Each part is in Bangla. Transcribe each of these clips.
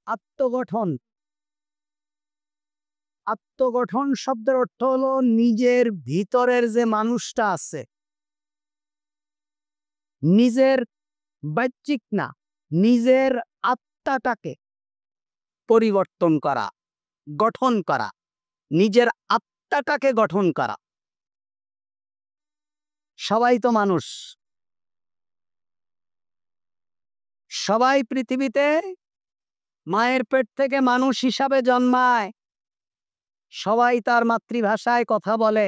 আত্মগঠন। আত্মগঠন শব্দের অর্থ হলো নিজের ভিতরের যে মানুষটা আছে, নিজের বাহ্যিক না, নিজের আত্মাটাকে পরিবর্তন করা, গঠন করা, নিজের আত্মাটাকে গঠন করা। সবাই তো মানুষ, সবাই পৃথিবীতে মায়ের পেট থেকে মানুষ হিসাবে জন্মায়, সবাই তার মাতৃভাষায় কথা বলে,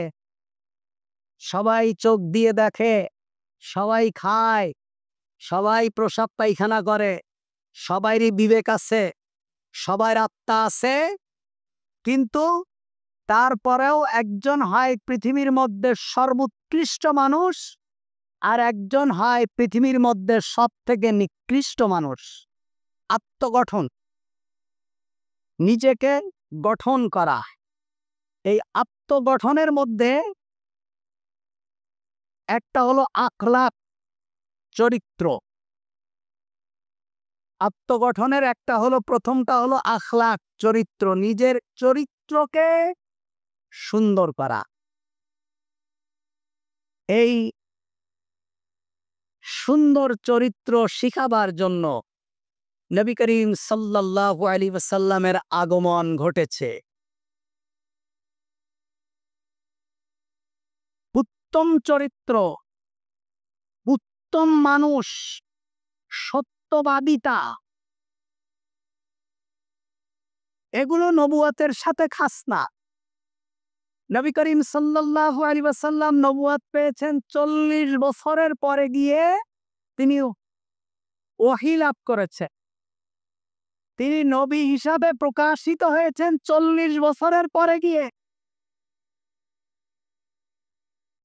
সবাই চোখ দিয়ে দেখে, সবাই খায়, সবাই প্রস্রাব পায়খানা করে, সবারই বিবেক আছে, সবার আত্মা আছে, কিন্তু তারপরেও একজন হয় পৃথিবীর মধ্যে সর্বোৎকৃষ্ট মানুষ, আর একজন হয় পৃথিবীর মধ্যে সব থেকে নিকৃষ্ট মানুষ। আত্মগঠন, নিজেকে গঠন করা। এই আত্মগঠনের মধ্যে একটা হলো আখলাক, চরিত্র। আত্মগঠনের একটা হলো, প্রথমটা হলো আখলাক, চরিত্র, নিজের চরিত্রকে সুন্দর করা। এই সুন্দর চরিত্র শিখাবার জন্য নবী করিম সাল্লাল্লাহু আলাইহি ওয়াসাল্লামের আগমন ঘটেছে। উত্তম চরিত্র, উত্তম মানুষ, সত্যবাদিতা, এগুলো নবুয়তের সাথে খাস না। নবী করিম সাল্লাল্লাহু আলাইহি ওয়াসাল্লাম নবুয়ত পেয়েছেন 40 বছরের পরে গিয়ে তিনি ওহী লাভ করেছেন। তিনি নবী হিসাবে প্রকাশিত হয়েছেন 40 বছরের পরে গিয়ে।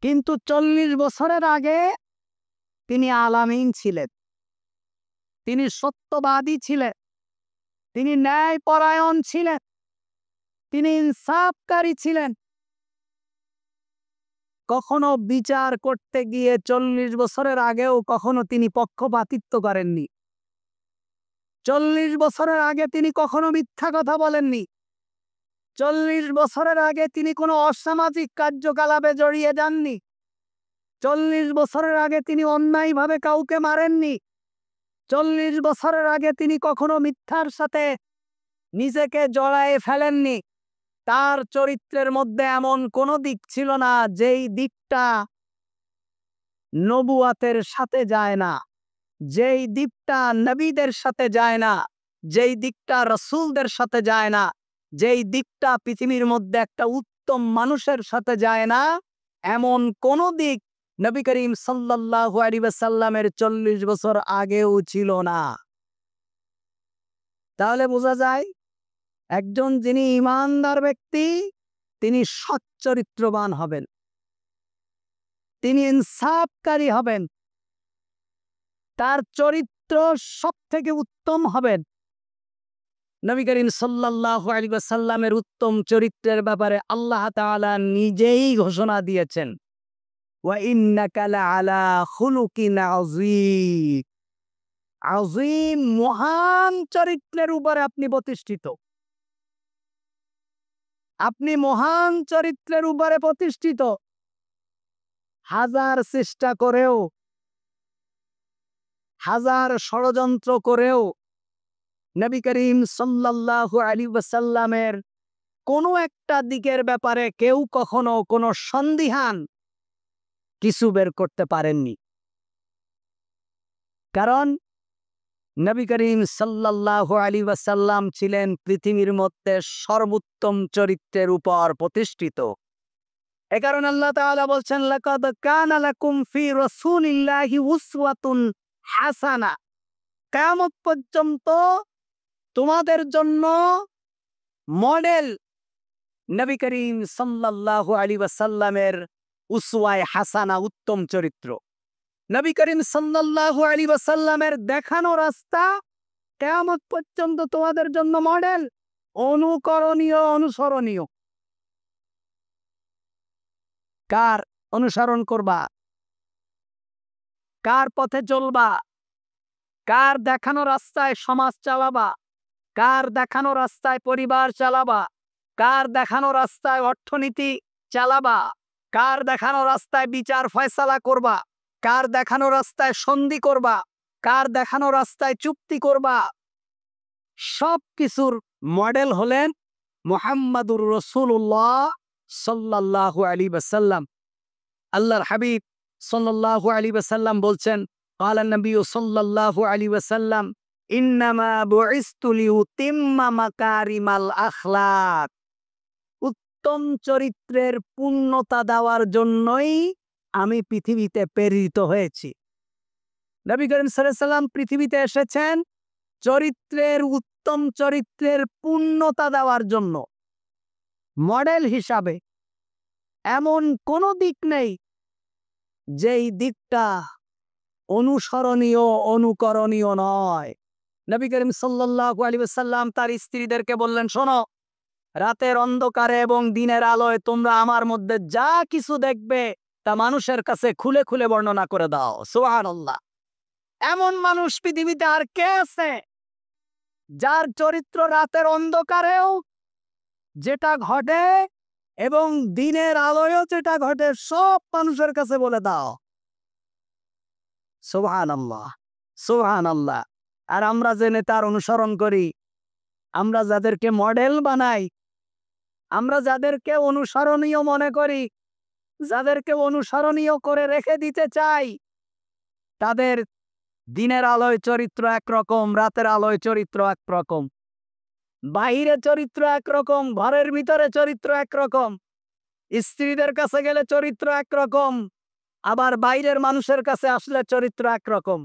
কিন্তু 40 বছরের আগে তিনি আলামিন ছিলেন, তিনি সত্যবাদী ছিলেন, তিনি ন্যায়পরায়ণ ছিলেন, তিনি ইনসাফকারী ছিলেন। কখনো বিচার করতে গিয়ে 40 বছরের আগেও কখনো তিনি পক্ষপাতিত্ব করেননি। 40 বছরের আগে তিনি কখনো মিথ্যা কথা বলেননি। 40 বছরের আগে তিনি কোনো অসামাজিক কার্যকলাপে জড়িয়ে যাননি। 40 বছরের আগে তিনি অন্যায়ভাবে কাউকে মারেননি। 40 বছরের আগে তিনি কখনো মিথ্যার সাথে নিজেকে জড়ায়ে ফেলেননি। তার চরিত্রের মধ্যে এমন কোনো দিক ছিল না যেই দিকটা নবুয়াতের সাথে যায় না, যেই দিকটা নবীদের সাথে যায় না, যেই দিকটা রাসূলদের সাথে যায় না, যেই দিকটা পৃথিবীর মধ্যে একটা উত্তম মানুষের সাথে যায় না, এমন কোন দিক নবী করিম সাল্লাল্লাহু আলাইহি ওয়াসাল্লামের 40 বছর আগেও ছিল না। তাহলে বোঝা যায় একজন যিনি ঈমানদার ব্যক্তি, তিনি সৎ চরিত্রবান হবেন, তিনি ইনসাফকারী হবেন, তার চরিত্র সব থেকে উত্তম হবেন। নবী করিম সাল্লাল্লাহু আলাইহি ওয়াসাল্লামের উত্তম চরিত্রের ব্যাপারে আল্লাহ তাআলা নিজেই ঘোষণা দিয়েছেন, ওয়া ইন্নাকা লাআলা খুলুকিন আযীম। আযীম, মহান চরিত্রের উপরে আপনি প্রতিষ্ঠিত। আপনি মহান চরিত্রের উপরে প্রতিষ্ঠিত। হাজার চেষ্টা করেও, হাজার ষড়যন্ত্র করেও নবী করিম সাল্লাল্লাহু আলাইহি ওয়াসাল্লামের কোনো একটা দিকের ব্যাপারে কেউ কখনো কোনো সন্দিহান কিছু বের করতে পারেননি। কারণ নবী করিম সাল্লাল্লাহু আলাইহি ওয়াসাল্লাম ছিলেন পৃথিবীর মধ্যে সর্বোত্তম চরিত্রের উপর প্রতিষ্ঠিত। এ কারণে আল্লাহ তাআলা বলছেন, লাকাদ কানা লাকুম ফি রাসূলিল্লাহি উসওয়াতুন হাসানা। কিয়ামত পর্যন্ত তোমাদের জন্য মডেল নবী করিম সাল্লাল্লাহু আলাইহি ওয়াসাল্লামের উসওয়ায়ে হাসানা, উত্তম চরিত্র। নবী করিম সাল্লাল্লাহু আলাইহি ওয়াসাল্লামের দেখানো রাস্তা কিয়ামত পর্যন্ত তোমাদের জন্য মডেল, অনুকরণীয়, অনুসরণীয়। কার অনুসরণ করবা? কার পথে চলবা? কার দেখানো রাস্তায় সমাজ চালাবা? কার দেখানো রাস্তায় পরিবার চালাবা, কার দেখানো রাস্তায় অর্থনীতি চালাবা, কার দেখানো রাস্তায় বিচার ফয়সালা করবা, কার দেখানো রাস্তায় সন্ধি করবা, কার দেখানো রাস্তায় চুক্তি করবা, সব কিছুর মডেল হলেন মুহাম্মাদুর রাসূলুল্লাহ সাল্লাল্লাহু আলাইহি ওয়াসাল্লাম। আল্লাহর হাবিব সাল্লাল্লাহু আলাইহি ওয়াসাল্লাম বলছেন, قال النبي صلى الله عليه وسلم إنما بعثت لأتم مكارم الأخلاق। উত্তম চরিত্রের পূর্ণতা দেওয়ার জন্যই আমি পৃথিবীতে প্রেরিত হয়েছি। নবী করিম সাল্লাল্লাহু আলাইহি ওয়াসাল্লাম পৃথিবীতে এসেছেন উত্তম চরিত্রের পূর্ণতা দেওয়ার জন্য। মডেল হিসাবে এমন কোনো দিক নেই যেই দিকটা অনুসরণীয়, অনুকরণীয় নয়। নবী করিম সাল্লাল্লাহু আলাইহি ওয়াসাল্লাম তার স্ত্রীদেরকে বললেন, শোনো, রাতের অন্ধকারে এবং দিনের আলোয় তোমরা আমার মধ্যে যা কিছু দেখবে তা মানুষের কাছে খুলে খুলে বর্ণনা করে দাও। সুবহানাল্লাহ। এমন মানুষ পৃথিবীতে আর কে আছে যার চরিত্র রাতের অন্ধকারেও যেটা ঘটে এবং দিনের আলোয়ও যেটা ঘটে সব মানুষের কাছে বলে দাও। সুবহানাল্লাহ, সুবহানাল্লাহ। আর আমরা যে নেতার অনুসরণ করি, আমরা যাদেরকে মডেল বানাই, আমরা যাদেরকে অনুসরণীয় মনে করি, যাদেরকে অনুসরণীয় করে রেখে দিতে চাই, তাদের দিনের আলোয় চরিত্র একরকম, রাতের আলোয় চরিত্র একরকম, বাহিরে চরিত্র একরকম, ঘরের ভিতরে চরিত্র একরকম, স্ত্রীদের কাছে গেলে চরিত্র একরকম, আবার বাইরের মানুষের কাছে আসলে চরিত্র একরকম,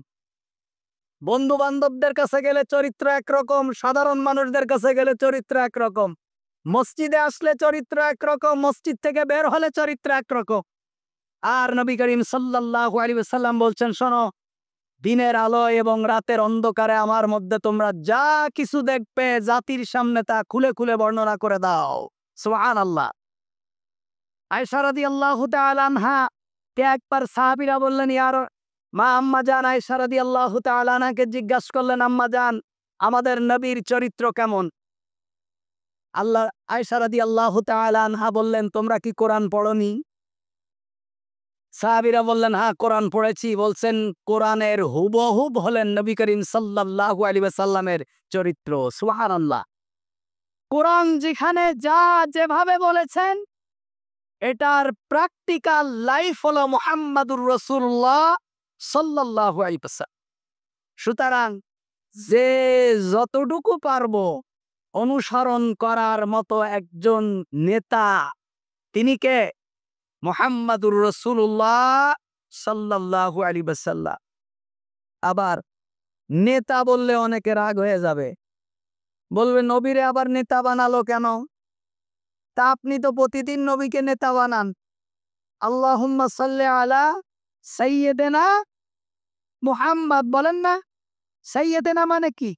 বন্ধু বান্ধবদের কাছে গেলে চরিত্র একরকম, সাধারণ মানুষদের কাছে গেলে চরিত্র একরকম, মসজিদে আসলে চরিত্র একরকম, মসজিদ থেকে বের হলে চরিত্র একরকম। আর নবী করিম সাল্লাল্লাহু আলাইহি ওয়াসাল্লাম বলছেন, শোনো, দিনের আলো এবং রাতের অন্ধকারে আমার মধ্যে তোমরা যা কিছু দেখবে জাতির সামনে তা খুলে খুলে বর্ণনা করে দাও। সুবহানাল্লাহ। আয়েশা রাদিয়াল্লাহু তাআলা আনহা কে একবার সাহাবীরা বললেন, ইয়ার মা আম্মা জান আয়েশা রাদিয়াল্লাহু তাআলা আনহাকে জিজ্ঞাসা করলেন, আম্মা জান, আমাদের নবীর চরিত্র কেমন? আল্লাহ আয়েশা রাদিয়াল্লাহু তাআলা আনহা বললেন, তোমরা কি কোরআন পড়নি? সাহাবীরা বললেন, হ্যাঁ, কোরআন পড়েছি। বলছেন, কোরআনের হুবহুব হলেন নবী করিম সাল্লাল্লাহু আলাইহি ওয়াসাল্লামের চরিত্র। সুবহানাল্লাহ। কোরআন যেখানে যা যেভাবে বলেছেন, এটার প্র্যাকটিক্যাল লাইফ হলো মুহাম্মাদুর রাসূলুল্লাহ সাল্লাল্লাহু আলাইহি ওয়াসাল্লাম। সুতরাং যে যতটুকু পারবো অনুসরণ করার মতো একজন নেতা, তিনি কে? মুহাম্মাদুর রাসূলুল্লাহ সাল্লাল্লাহু আলাইহি ওয়াসাল্লাম। আবার নেতা বললে অনেকে রাগ হয়ে যাবে, বলবে নবীরে আবার নেতা বানালো কেন? তা আপনি তো প্রতিদিন নবীকে নেতা বানান। আল্লাহুম্মা সাল্লি আলা সাইয়্যিদিনা মুহাম্মদ বলেন না? সাইয়্যিদিনা মানে কি?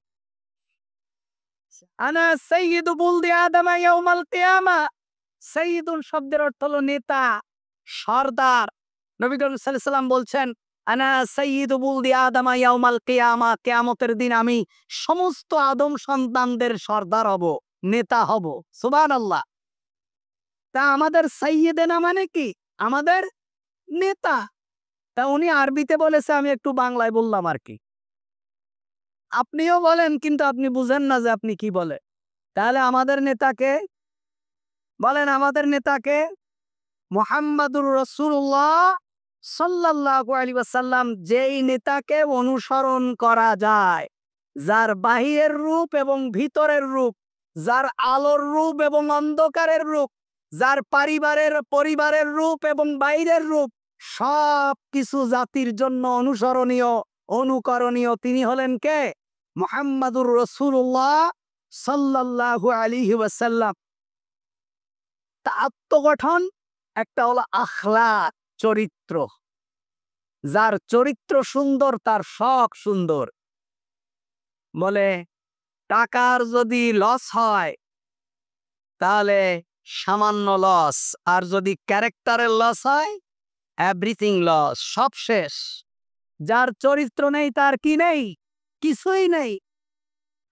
আনা সাইয়্যিদু বুলদি আদমা ইয়াউমাল কিয়ামা। সাইয়্যিদুন শব্দের অর্থ হলো নেতা, সর্দার। নবী করিম সাল্লাল্লাহু আলাইহি ওয়াসাল্লাম বলছেন, আনা সাইয়্যিদু বুলদি আদমা ইয়াউমাল কিয়ামা, কিয়ামতের দিন আমি সমস্ত আদম সন্তানদের সর্দার হব, নেতা হব। সুবহানাল্লাহ। তা আমাদের সাইয়্যিদিনা মানে কি? আমাদের নেতা। তা উনি আরবিতে বলেছে, আমি একটু বাংলায় বললাম আর কি। আপনিও বলেন, কিন্তু আপনি বুঝেন না যে আপনি কি বলে। তাহলে আমাদের নেতাকে বলেন, আমাদের নেতাকে মুহাম্মাদুর রাসূলুল্লাহ সাল্লাল্লাহু আলাইহি ওয়াসাল্লাম, যেই নেতাকে অনুসরণ করা যায়, যার বাহিরের রূপ এবং ভিতরের রূপ, যার আলোর রূপ এবং অন্ধকারের রূপ, যার পরিবারের রূপ এবং বাইরের রূপ, সব কিছু জাতির জন্য অনুসরণীয়, অনুকরণীয়, তিনি হলেন কে? মুহাম্মাদুর রাসূলুল্লাহ সাল্লাল্লাহু আলাইহি ওয়াসাল্লাম। তা আত্মগঠন একটা হলো আখলাক, চরিত্র। যার চরিত্র সুন্দর তার সব সুন্দর। বলে টাকার যদি লস হয় তাহলে সামান্য লস, আর যদি ক্যারেক্টারের লস হয় এভরিথিং লস, সব শেষ। যার চরিত্র নেই তার কি নেই? কিছুই নেই।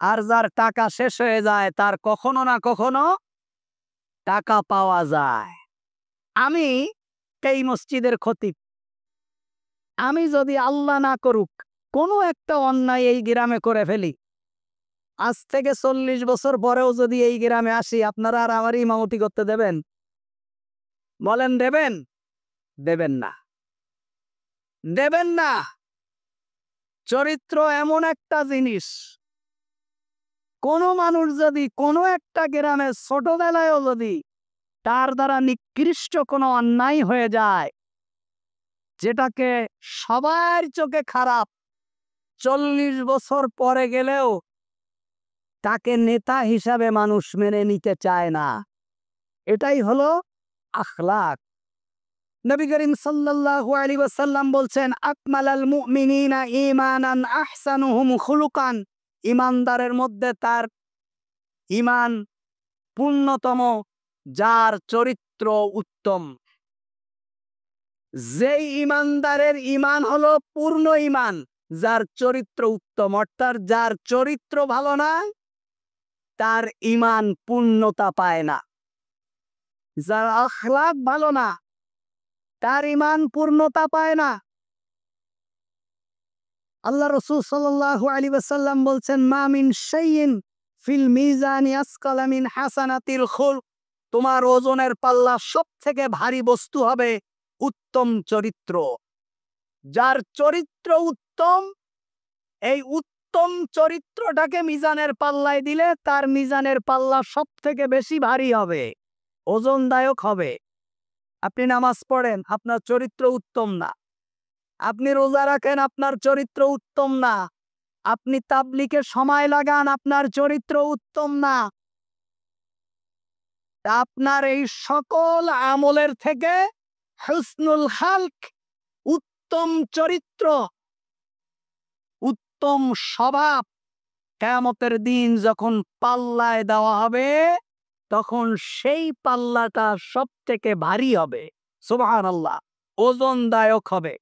আর যার টাকা শেষ হয়ে যায় তার কখনো না কখনো টাকা পাওয়া যায়। আমি এই মসজিদের খতিব, আমি যদি আল্লাহ না করুক কোনো একটা অন্যায় এই গ্রামে করে ফেলি, আজ থেকে 40 বছর পরেও যদি এই গ্রামে আসি, আপনারা আর আমার ইমামতি করতে দেবেন? বলেন দেবেন? দেবেন না, দেবেন না। চরিত্র এমন একটা জিনিস, কোনো মানুষ যদি কোনো একটা গ্রামে ছোটবেলায়ও যদি তার দ্বারা নিকৃষ্ট কোনো অন্যায় হয়ে যায়, যেটাকে সবার চোখে খারাপ, 40 বছর পরে গেলেও তাকে নেতা হিসাবে মানুষ মেনে নিতে চায় না। এটাই হলো আখলাক। নবী করিম সাল্লাল্লাহু আলাইহি ওয়াসাল্লাম বলছেন, আকমালাল মুমিনিনা ঈমানান আহসানুহুম খুলুকান। ঈমানদারের মধ্যে তার ঈমান পূর্ণতম যার চরিত্র উত্তম। যেই ঈমানদারের ঈমান হলো পূর্ণ ঈমান, যার চরিত্র উত্তম, অর্থাৎ যার চরিত্র ভালো না তার ঈমান পূর্ণতা পায় না। যার আখলাক ভালো না তার ঈমান পূর্ণতা পায় না। আল্লাহ রাসূল সাল্লাল্লাহু আলাইহি ওয়াসাল্লাম বলছেন, মা মিন শাইইন ফিল মিজানি আসকালা মিন হাসানাতিল খুলক। তোমার ওজনের পাল্লা সবথেকে ভারী বস্তু হবে উত্তম চরিত্র। যার চরিত্র উত্তম, এই উত্তম চরিত্রটাকে মিজানের পাল্লায় দিলে তার মিজানের পাল্লা সবথেকে বেশি ভারী হবে, ওজনদায়ক হবে। আপনি নামাজ পড়েন, আপনার চরিত্র উত্তম না। আপনি রোজা রাখেন, আপনার চরিত্র উত্তম না। আপনি তাবলীগে সময় লাগান, আপনার চরিত্র উত্তম না। আপনার এই সকল আমলের থেকে হুসনুল খালক, উত্তম চরিত্র, উত্তম স্বভাব, কিয়ামতের দিন যখন পাল্লায় দেওয়া হবে তখন সেই পাল্লাটা সবথেকে ভারী হবে, সুবহানাল্লাহ, ওজনদায়ক হবে।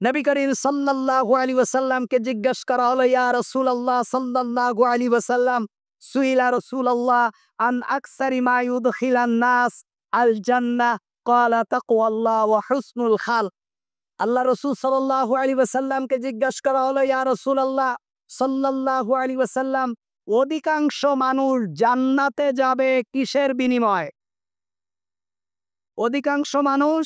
নবী করিম সাল্লাল্লাহু আলাইহি ওয়াসাল্লামকে জিজ্ঞেস করা হলো, ইয়া রাসূলুল্লাহ সাল্লাল্লাহু আলাইহি ওয়াসাল্লাম, সুইলা রাসূলুল্লাহ আন আকসারি মা ইউদখিলান নাস আল জান্নাহ, ক্বালা তাকওয়াল্লাহ ওয়া হুসনুল খালক। আল্লাহ রাসূল সাল্লাল্লাহু আলাইহি ওয়াসাল্লামকে জিজ্ঞেস করা হলো, ইয়া রাসূলুল্লাহ সাল্লাল্লাহু আলাইহি ওয়াসাল্লাম, অধিকাংশ মানুষ জান্নাতে যাবে কিসের বিনিময়ে? অধিকাংশ মানুষ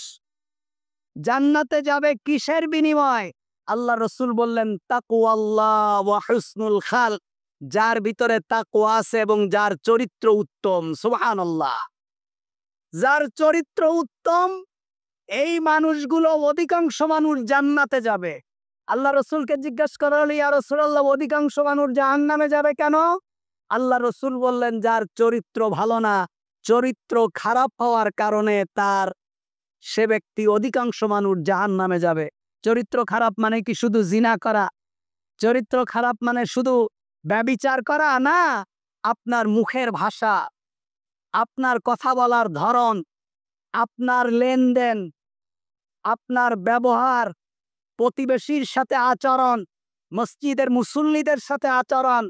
জান্নাতে যাবে কিসের বিনিময়? আল্লাহ রাসূল বললেন, তাকওয়াল্লাহ ওয়া হুসনুল খালক। যার ভিতরে তাকওয়া আছে এবং যার চরিত্র উত্তম, সুবহানাল্লাহ। যার চরিত্র উত্তম, এই মানুষগুলো অধিকাংশ মানুষ জান্নাতে যাবে। আল্লাহ রাসূলকে জিজ্ঞেস করা হলো, ইয়া রাসূলুল্লাহ, অধিকাংশ মানুষ জাহান্নামে যাবে কেন? আল্লাহ রাসূল বললেন, যার চরিত্র ভালো না, চরিত্র খারাপ হওয়ার কারণে সে ব্যক্তি অধিকাংশ মানুষ জাহান্নামে যাবে। চরিত্র খারাপ মানে কি শুধু জিনা করা? চরিত্র খারাপ মানে শুধু ব্যভিচার করা না। আপনার মুখের ভাষা, আপনার কথা বলার ধরন, আপনার লেনদেন, আপনার ব্যবহার, প্রতিবেশীর সাথে আচরণ, মসজিদের মুসল্লিদের সাথে আচরণ,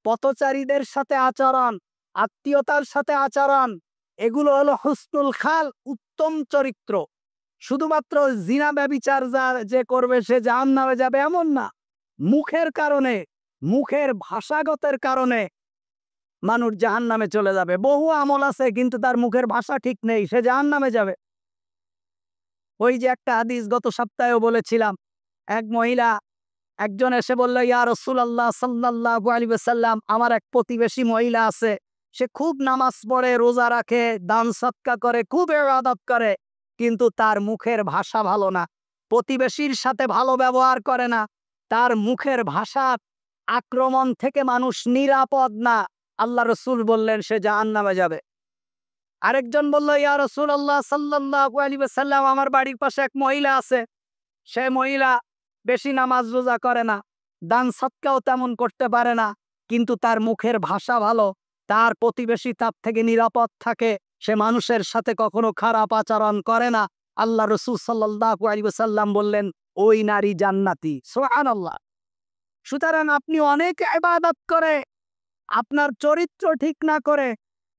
পথচারীদের সাথে আচরণ, আত্মীয়তার সাথে আচরণ, এগুলো হলো হুসনুল খাল, উত্তম চরিত্র। শুধুমাত্র জিনা ব্যভিচার যে করবে সে জাহান্নামে যাবে এমন না। মুখের কারণে, মুখের ভাষাগতের কারণে মানুষ জাহান্নামে চলে যাবে। বহু আমল আছে কিন্তু তার মুখের ভাষা ঠিক নেই, সে জাহান্নামে যাবে। ওই যে একটা হাদিস গত সপ্তাহেও বলেছিলাম, এক মহিলা, একজন এসে বলল, ইয়া রাসূলুল্লাহ সাল্লাল্লাহু আলাইহি ওয়াসাল্লাম, আমার এক প্রতিবেশী মহিলা আছে, সে খুব নামাজ পড়ে, রোজা রাখে, দান সদকা করে, খুব ইবাদত করে, কিন্তু তার মুখের ভাষা ভালো না, প্রতিবেশীর সাথে ভালো ব্যবহার করে না, তার মুখের ভাষার আক্রমণ থেকে মানুষ নিরাপদ না। আল্লাহ রাসূল বললেন সে জাহান্নামে যাবে। আরেকজন বলল, ইয়া রাসূলুল্লাহ সাল্লাল্লাহু আলাইহি ওয়াসাল্লাম, আমার বাড়ির পাশে এক মহিলা আছে, সে মহিলা বেশি নামাজ রোজা করে না, দান সদকাও তেমন করতে পারে না, কিন্তু তার মুখের ভাষা ভালো, তার প্রতিবেশী তার থেকে নিরাপদ থাকে, সে মানুষের সাথে কখনো খারাপ আচরণ করে না। আল্লাহ রাসূল সাল্লাল্লাহু আলাইহি ওয়াসাল্লাম বললেন, ওই নারী জান্নাতি, সুবহানাল্লাহ। সুতরাং আপনি অনেক ইবাদত করে, আপনার চরিত্র ঠিক না করে,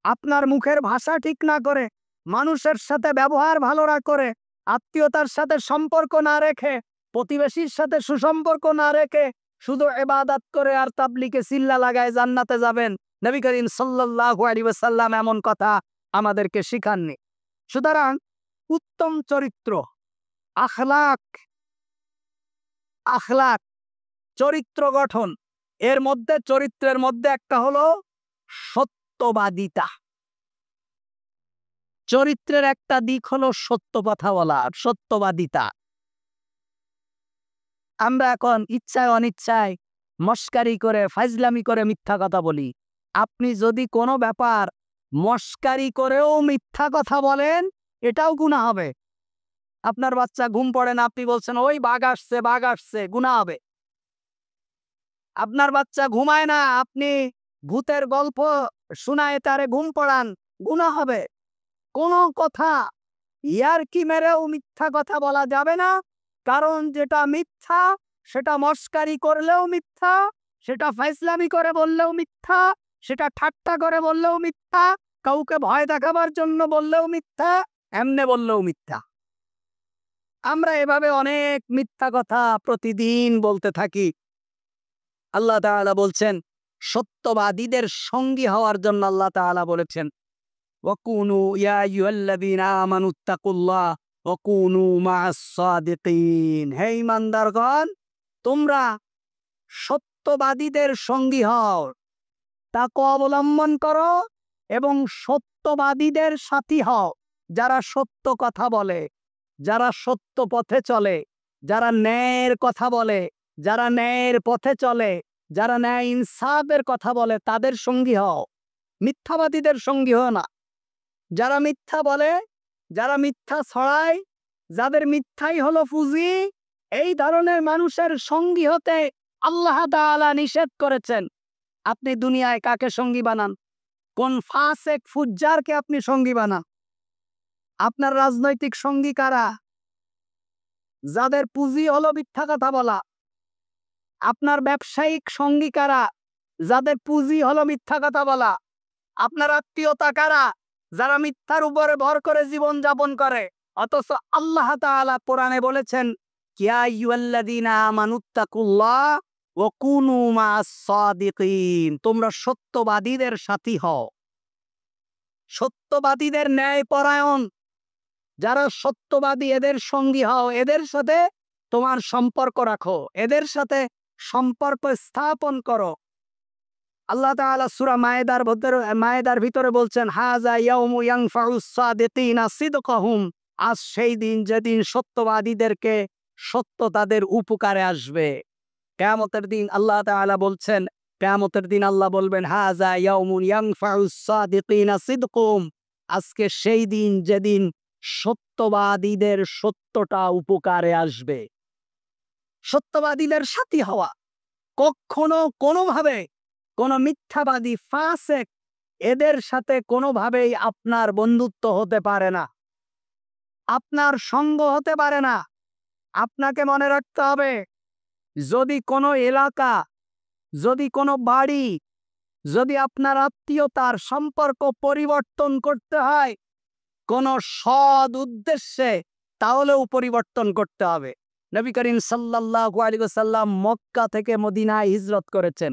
আপনার মুখের ভাষা ঠিক না করে, মানুষের সাথে ব্যবহার ভালো না করে, আত্মীয়তার সাথে সম্পর্ক না রেখে, প্রতিবেশীর সাথে সুসম্পর্ক না রেখে শুধু ইবাদত করে আর তাবলিগে সিল্লা লাগায় জান্নাতে যাবেন, নবী করিম সাল্লাল্লাহু আলাইহি ওয়াসাল্লাম এমন কথা আমাদেরকে শিখাননি। সুতরাং উত্তম চরিত্র, আখলাক, আখলাক চরিত্র গঠন, এর মধ্যে চরিত্রের মধ্যে একটা হলো সত্যবাদিতা। চরিত্রের একটা দিক হলো সত্য কথা বলা, সত্যবাদিতা। আমরা এখন ইচ্ছায় অনিচ্ছায় মস্কারি করে ফাজলামি করে মিথ্যা কথা বলি। আপনি যদি কোনো ব্যাপার মস্কারি করেও মিথ্যা কথা বলেন, এটাও গুনাহ হবে। আপনার বাচ্চা ঘুম পড়ে না, আপনি বলছেন ওই বাঘ আসছে বাঘ আসছে, গুনাহ হবে। আপনার বাচ্চা ঘুমায় না, আপনি ভূতের গল্প শোনায় তারে ঘুম পড়ান, গুনাহ হবে। কোনো কথা ইয়ারকি মেরেও মিথ্যা কথা বলা যাবে না, কারণ যেটা মিথ্যা সেটা মস্কারি করলেও মিথ্যা, সেটা ফাইজলামি করে বললেও মিথ্যা, সেটা ঠাট্টা করে বললেও মিথ্যা, কাউকে ভয় দেখাবার জন্য বললেও মিথ্যা, এমনে বললেও মিথ্যা। আমরা এভাবে অনেক মিথ্যা কথা প্রতিদিন বলতে থাকি। আল্লাহ তাআলা বলছেন সত্যবাদীদের সঙ্গী হওয়ার জন্য আল্লাহ তাআলা বলেছেন ওয়াকুনু ইয়া আইয়ুহাল্লাযীনা আমানুত্তাকুল্লাহ ওয়াকুনু মা'আস সাদিকিন। হে ঈমানদারগণ, তোমরা সত্যবাদীদের সঙ্গী হও, তাকওয়া অবলম্বন করো এবং সত্যবাদীদের সাথী হও, যারা সত্য কথা বলে, যারা সত্য পথে চলে, যারা ন্যায়ের কথা বলে, যারা ন্যায়ের পথে চলে, যারা ন্যায় ইনসাফের কথা বলে, তাদের সঙ্গী হও। মিথ্যাবাদীদের সঙ্গী হও না। যারা মিথ্যা বলে, যারা মিথ্যা ছড়ায়, যাদের মিথ্যাই হলো পুঁজি, এই ধরনের মানুষের সঙ্গী হতে আল্লাহ তাআলা নিষেধ করেছেন। আপনি দুনিয়ায় কাকে সঙ্গী বানান? কোন ফাসেক ফুজ্জারকে আপনি সঙ্গী বানান? আপনার রাজনৈতিক সঙ্গী কারা? যাদের পুঁজি হলো মিথ্যা কথা বলা। আপনার ব্যবসায়িক সঙ্গী কারা? যাদের পুঁজি হলো মিথ্যা কথা বলা। আপনার আত্মীয়তা কারা? যারা মিথ্যার উপরে ভর করে জীবন যাপন করে। অথচ আল্লাহ তাআলা কোরআনে বলেছেন ইয়া আইয়ুহাল্লাযীনা আমানুত্তাকুল্লাহ ওয়া কুনু মা'আস সাদিকিন। তোমরা সত্যবাদীদের সাথী হও। সত্যবাদীদের ন্যায়পরায়ণ যারা সত্যবাদী, এদের সঙ্গী হও, এদের সাথে তোমার সম্পর্ক রাখো, এদের সাথে সম্পর্ক স্থাপন করো। আল্লাহ তাআলা সূরা মায়েদার ভিতরে বলছেন হাযা ইয়াউমু ইয়ানফাউস সাদিকিনা সিদকুহুম। আজ সেই দিন যেদিন সত্যবাদীদেরকে সত্য তাদের উপকারে আসবে। কিয়ামতের দিন আল্লাহ তাআলা বলছেন, কিয়ামতের দিন আল্লাহ বলবেন হাযা ইয়াউমুন ইয়ানফাউস সাদিকিনা সিদকুহুম। আজকে সেই দিন যেদিন সত্যবাদীদের সত্যটা উপকারে আসবে। সত্যবাদীদের সাথী হওয়া, কখনো কোনোভাবে কোন মিথ্যাবাদী ফাসেক এদের সাথে কোনোভাবেই আপনার বন্ধুত্ব হতে পারে না, আপনার সঙ্গ হতে পারে না। আপনাকে মনে রাখতে হবে, যদি কোনো এলাকা, যদি কোনো বাড়ি, যদি আপনার আত্মীয়তার সম্পর্ক পরিবর্তন করতে হয় কোনো সৎ উদ্দেশ্যে, তাহলেও পরিবর্তন করতে হবে। নবী করিম সাল্লাল্লাহু আলাইহি ওয়াসাল্লাম মক্কা থেকে মদিনায় হিজরত করেছেন।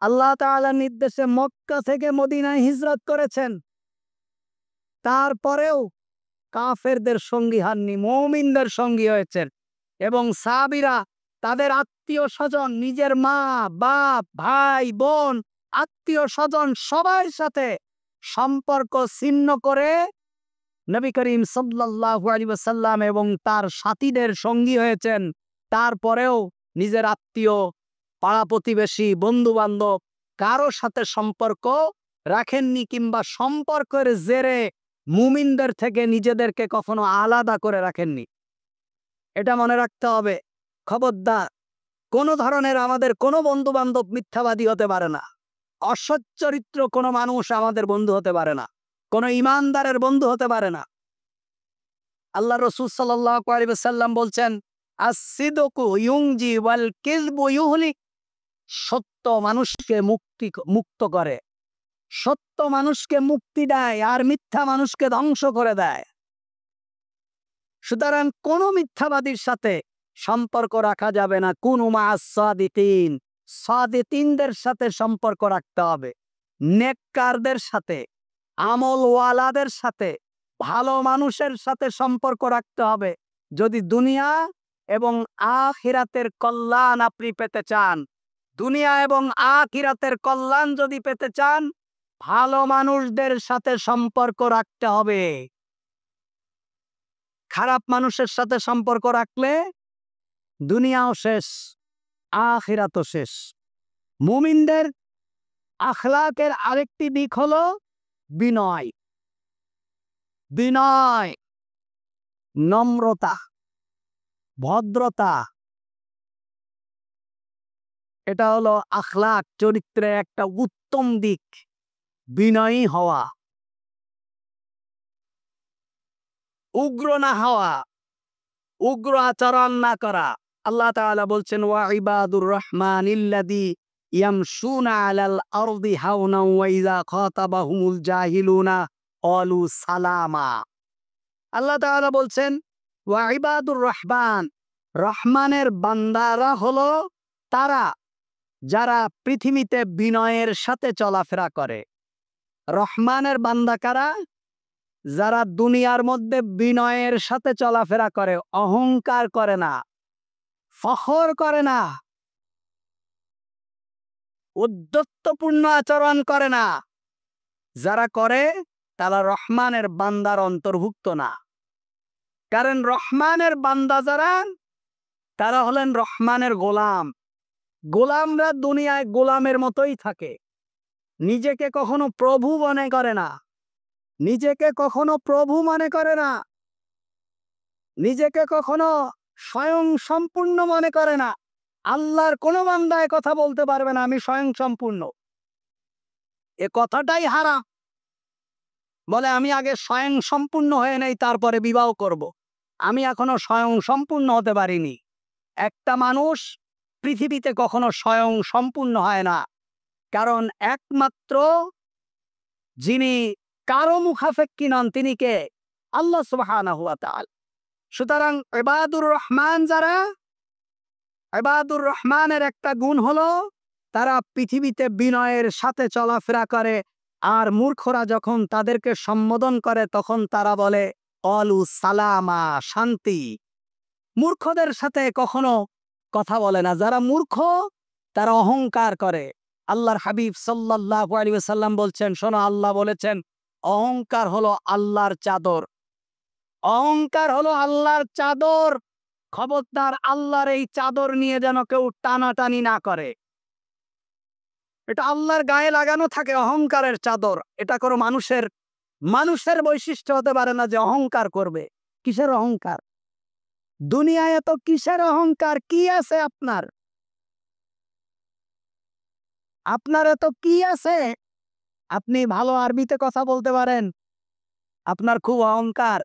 আল্লাহ তাআলার নির্দেশে মক্কা থেকে মদিনায় হিজরত করেছেন। তারপরেও কাফেরদের সঙ্গী হননি, মুমিনদের সঙ্গী হয়েছেন। এবং সাহাবীরা তাদের আত্মীয় স্বজন, নিজের মা বাপ ভাই বোন আত্মীয় স্বজন সবার সাথে সম্পর্ক ছিন্ন করে নবী করিম সাল্লাল্লাহু আলাইহি ওয়াসাল্লাম এবং তার সাথীদের সঙ্গী হয়েছেন। তারপরেও নিজের আত্মীয়, পাড়া প্রতিবেশী, বন্ধু বান্ধব কারো সাথে সম্পর্ক রাখেননি, কিংবা সম্পর্কের জেরে মুমিনদের থেকে নিজেদেরকে কখনো আলাদা করে রাখেননি। এটা মনে রাখতে হবে। খবরদার, কোনো ধরনের আমাদের কোনো বন্ধু বান্ধব মিথ্যাবাদী হতে পারে না। অসৎ চরিত্র কোনো মানুষ আমাদের বন্ধু হতে পারে না, কোনো ইমানদারের বন্ধু হতে পারে না। আল্লাহ রাসূল সাল্লাল্লাহু আলাইহি ওয়াসাল্লাম বলছেন আস-সিদকু ইউনজি ওয়াল কিযবু ইউহলিক। সত্য মানুষকে মুক্ত করে, সত্য মানুষকে মুক্তি দেয় আর মিথ্যা মানুষকে ধ্বংস করে দেয়। সুতরাং কোন মিথ্যাবাদীর সাথে সম্পর্ক রাখা যাবে না। কুনু মা'আস সাদিকিন, সাদিকিনদের সাথে সম্পর্ক রাখতে হবে, নেককারদের সাথে, আমলওয়ালাদের সাথে, ভালো মানুষের সাথে সম্পর্ক রাখতে হবে। যদি দুনিয়া এবং আখিরাতের কল্যাণ আপনি পেতে চান, দুনিয়া এবং আখিরাতের কল্যাণ যদি পেতে চান, ভালো মানুষদের সাথে সম্পর্ক রাখতে হবে। খারাপ মানুষের সাথে সম্পর্ক রাখলে দুনিয়াও শেষ, আখিরাতও শেষ। মুমিনদের আখলাকের আরেকটি দিক হলো বিনয়, বিনয়, নম্রতা, ভদ্রতা। এটা হলো আখলাক, চরিত্রের একটা উত্তম দিক, বিনয়ী হওয়া, উগ্র না হওয়া, উগ্র আচরণ না করা। আল্লাহ তাআলা বলছেন, ওয়া ইবাদুর রহমানিল্লাযী ইয়ামশুনা আলাল আরদি হাওনা ওয়া ইযা খাতাবাহুমুল জাহিলুনা ক্বালু সালামা। আল্লাহ তাআলা বলছেন, ওয়া ইবাদুর রহমান, রহমানের বান্দারা হলো তারা যারা পৃথিবীতে বিনয়ের সাথে চলাফেরা করে। রহমানের বান্দা কারা? যারা দুনিয়ার মধ্যে বিনয়ের সাথে চলাফেরা করে, অহংকার করে না, ফখর করে না, উদ্ধত্তপূর্ণ আচরণ করে না। যারা করে তারা রহমানের বান্দার অন্তর্ভুক্ত না। কারণ রহমানের বান্দা যারা, তারা হলেন রহমানের গোলাম। গোলামরা দুনিয়ায় গোলামের মতোই থাকে, নিজেকে কখনো প্রভু মনে করে না, নিজেকে কখনো প্রভু মনে করে না, নিজেকে কখনো স্বয়ং সম্পূর্ণ মনে করে না। আল্লাহর কোনো বান্দায় কথা বলতে পারবে না আমি স্বয়ং সম্পূর্ণ, এ কথাটাই হারাম। বলে আমি আগে স্বয়ং সম্পূর্ণ হয়ে নেই, তারপরে বিবাহ করব। আমি এখনো স্বয়ং সম্পূর্ণ হতে পারিনি। একটা মানুষ পৃথিবীতে কখনো স্বয়ং সম্পূর্ণ হয় না, কারণ একমাত্র যিনি কারো মুখাপেক্ষী নন তিনি কে? আল্লাহ সুবহানাহু ওয়া তাআলা। সুতরাং ইবাদুর রহমান যারা, ইবাদুর রহমানের একটা গুণ হলো তারা পৃথিবীতে বিনয়ের সাথে চলাফেরা করে। আর মূর্খরা যখন তাদেরকে সম্বোধন করে তখন তারা বলে ক্বালু সালামা, শান্তি। মূর্খদের সাথে কখনো কথা বলে না। যারা মূর্খ তারা অহংকার করে। আল্লাহর হাবিব সাল্লাল্লাহু আলাইহি ওয়াসাল্লাম বলছেন, শোনো, আল্লাহ বলেছেন অহংকার হলো আল্লাহর চাদর, অহংকার হলো আল্লাহর চাদর। খবরদার আল্লাহর এই চাদর নিয়ে যেন কেউ টানাটানি না করে। এটা আল্লাহর গায়ে লাগানো থাকে অহংকারের চাদর। এটা কোনো মানুষের বৈশিষ্ট্য হতে পারে না যে অহংকার করবে। কিসের অহংকার? দুনিয়ায় এত কিসের অহংকার? কি আছে আপনার? আপনার এত কি আছে? আপনি ভালো আরবিতে কথা বলতে পারেন, আপনার খুব অহংকার।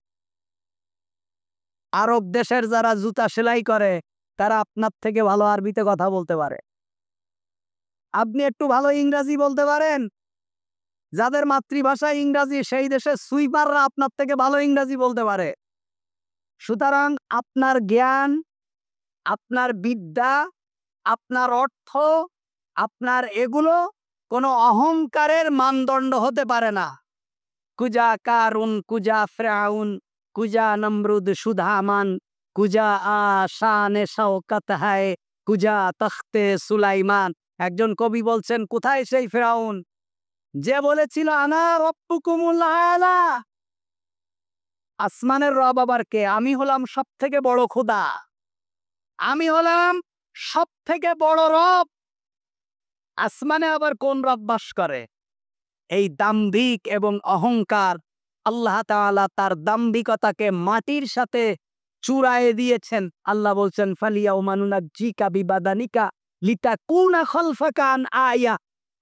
আরব দেশের যারা জুতা সেলাই করে তারা আপনার থেকে ভালো আরবিতে কথা বলতে পারে। আপনি একটু ভালো ইংরেজি বলতে পারেন, যাদের মাতৃভাষা ইংরেজি সেই দেশের সুইপাররা আপনার থেকে ভালো ইংরেজি বলতে পারে। সুতরাং আপনার জ্ঞান, আপনার বিদ্যা, আপনার অর্থ, আপনার এগুলো কোনো অহংকারের মানদণ্ড হতে পারে না। কুজা কারুন, কুজা ফিরআউন, কুজা নমরুদ সুধামান, কুজা আশানে শওকত হায়, কুজা তখতে সুলাইমান। একজন কবি বলছেন, কোথায় সেই ফিরআউন যে বলেছিল আনা রব্বুকুমুল আলা? আসমানের রব আবার কে? আমি হলাম সব থেকে বড় খোদা, আমি হলাম সব থেকে বড় রব। আসমানে আবার কোন রব বাস করে? এই দাম্ভিক এবং অহংকার, আল্লাহ তাআলা তার দাম্ভিকতাকে মাটির সাথে চূড়ায় দিয়েছেন। আল্লাহ বলছেন, ফালিয়াউমা নুনাজ্জিকা বিবাদানিকা লিতাকুনা খালফাকা আন আয়া।